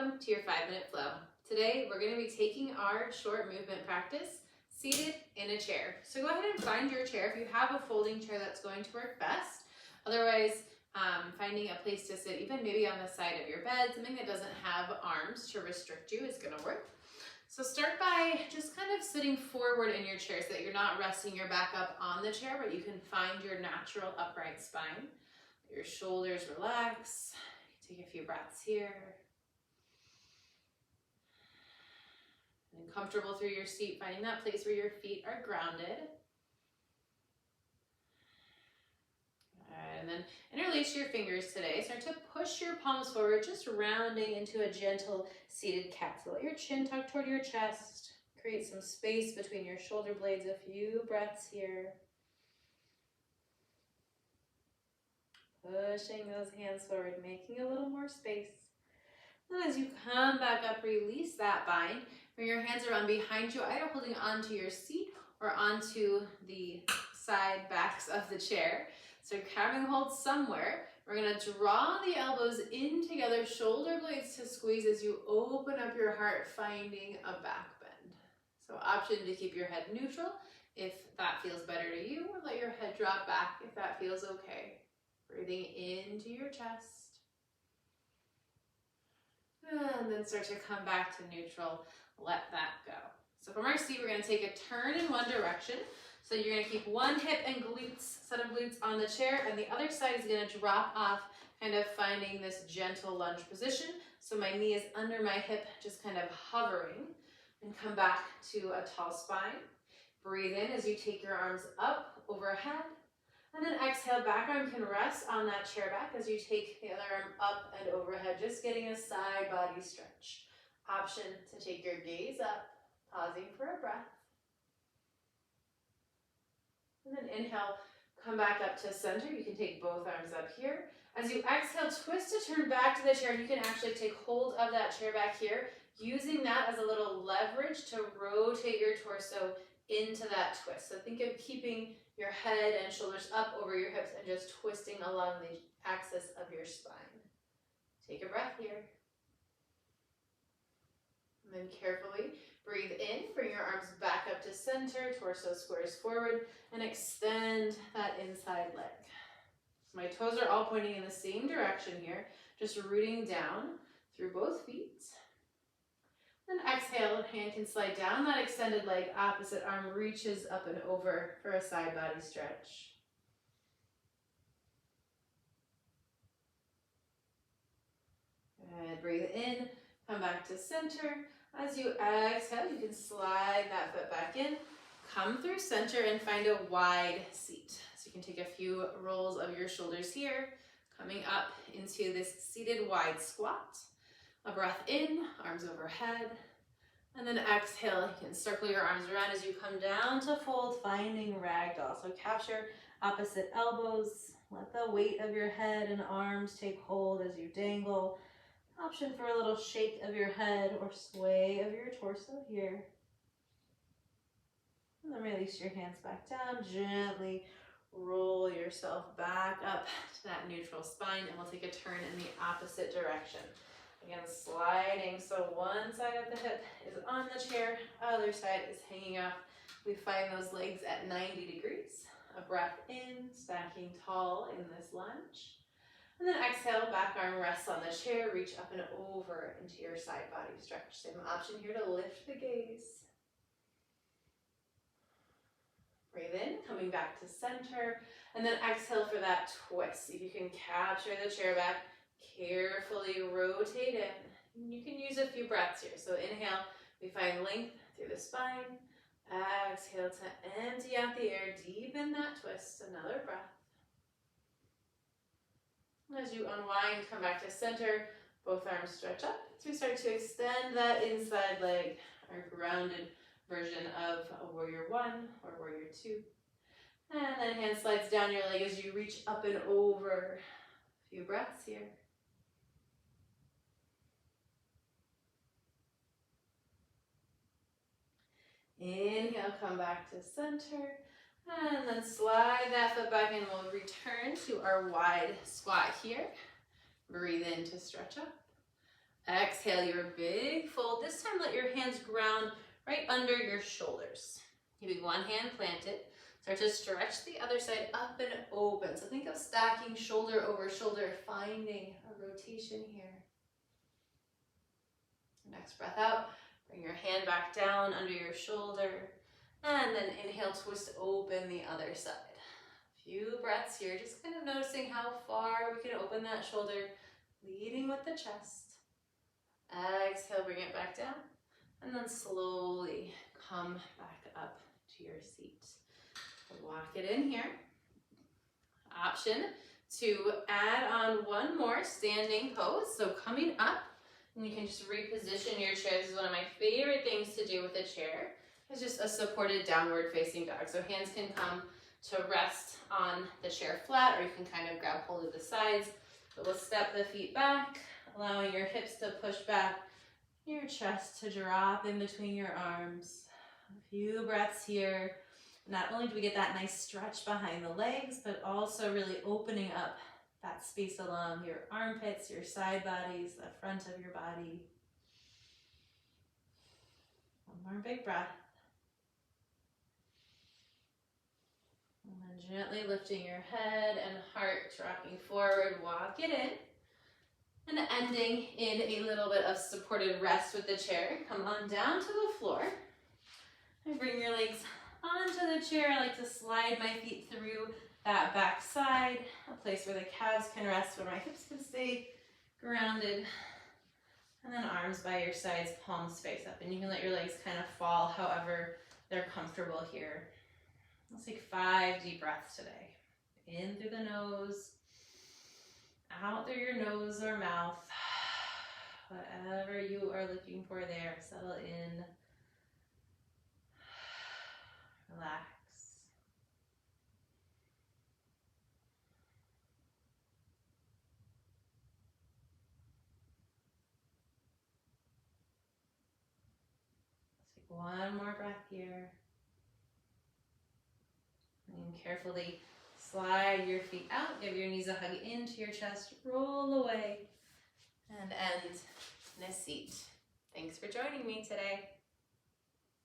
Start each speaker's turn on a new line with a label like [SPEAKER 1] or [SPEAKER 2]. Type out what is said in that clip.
[SPEAKER 1] Welcome to your 5-minute flow. Today we're going to be taking our short movement practice seated in a chair. So go ahead and find your chair if you have a folding chair that's going to work best. Otherwise, finding a place to sit, even maybe on the side of your bed, something that doesn't have arms to restrict you is going to work. So start by just kind of sitting forward in your chair so that you're not resting your back up on the chair, but you can find your natural upright spine. Your shoulders relax. Take a few breaths here. And comfortable through your seat, finding that place where your feet are grounded. And then interlace your fingers today. Start to push your palms forward, just rounding into a gentle seated cat. So let your chin tuck toward your chest. Create some space between your shoulder blades. A few breaths here. Pushing those hands forward, making a little more space. And as you come back up, release that bind. Bring your hands around behind you, either holding onto your seat or onto the side backs of the chair. So grabbing hold somewhere. We're going to draw the elbows in together, shoulder blades to squeeze as you open up your heart, finding a back bend. So option to keep your head neutral if that feels better to you, or let your head drop back if that feels okay. Breathing into your chest. And then start to come back to neutral. Let that go. So from our seat, we're going to take a turn in one direction. So you're going to keep one hip and set of glutes on the chair, and the other side is going to drop off, kind of finding this gentle lunge position. So my knee is under my hip, just kind of hovering, and come back to a tall spine. Breathe in as you take your arms up overhead. And then exhale, back arm can rest on that chair back as you take the other arm up and overhead, just getting a side body stretch. Option to take your gaze up, pausing for a breath. And then inhale, come back up to center. You can take both arms up here. As you exhale, twist to turn back to the chair. You can actually take hold of that chair back here, using that as a little leverage to rotate your torso into that twist. So think of keeping your head and shoulders up over your hips and just twisting along the axis of your spine. Take a breath here. And then carefully breathe in, bring your arms back up to center, torso squares forward, and extend that inside leg. So my toes are all pointing in the same direction here, just rooting down through both feet. Then exhale, hand can slide down that extended leg, opposite arm reaches up and over for a side body stretch. And breathe in, come back to center. As you exhale, you can slide that foot back in, come through center and find a wide seat. So you can take a few rolls of your shoulders here, coming up into this seated wide squat. A breath in, arms overhead, and then exhale. You can circle your arms around as you come down to fold, finding ragdoll. So capture opposite elbows. Let the weight of your head and arms take hold as you dangle. Option for a little shake of your head or sway of your torso here. And then release your hands back down. Gently roll yourself back up to that neutral spine, and we'll take a turn in the opposite direction. Again, sliding, so one side of the hip is on the chair, other side is hanging off. We find those legs at 90 degrees. A breath in, stacking tall in this lunge. And then exhale, back arm rests on the chair, reach up and over into your side body stretch. Same option here to lift the gaze. Breathe in, coming back to center, and then exhale for that twist. See if you can capture the chair back. Carefully rotate in. You can use a few breaths here. So inhale, we find length through the spine. Exhale to empty out the air, deepen that twist. Another breath. As you unwind, come back to center. Both arms stretch up as we start to extend that inside leg, our grounded version of a warrior one or warrior two. And then hand slides down your leg as you reach up and over. A few breaths here. Inhale, come back to center, and then slide that foot back in. We'll return to our wide squat here. Breathe in to stretch up. Exhale your big fold. This time let your hands ground right under your shoulders. Keeping one hand planted. Start to stretch the other side up and open. So think of stacking shoulder over shoulder, finding a rotation here. Next breath out. Bring your hand back down under your shoulder. And then inhale, twist open the other side. Few breaths here, just kind of noticing how far we can open that shoulder, leading with the chest. Exhale, bring it back down. And then slowly come back up to your seat. Lock it in here. Option to add on one more standing pose. So coming up, and you can just reposition your chair. This is one of my favorite things to do with a chair. It's just a supported downward facing dog. So hands can come to rest on the chair flat, or you can kind of grab hold of the sides. But we'll step the feet back, allowing your hips to push back, your chest to drop in between your arms. A few breaths here. Not only do we get that nice stretch behind the legs, but also really opening up that space along your armpits, your side bodies, the front of your body. One more big breath. And then gently lifting your head and heart, dropping forward, walk it in. And ending in a little bit of supported rest with the chair. Come on down to the floor. And bring your legs onto the chair. I like to slide my feet through that back side, a place where the calves can rest, where my hips can stay grounded. And then arms by your sides, palms face up. And you can let your legs kind of fall however they're comfortable here. Let's take 5 deep breaths today. In through the nose, out through your nose or mouth. Whatever you are looking for there, settle in. Relax. Let's take one more breath here. And carefully slide your feet out. Give your knees a hug into your chest. Roll away. And end in a seat. Thanks for joining me today.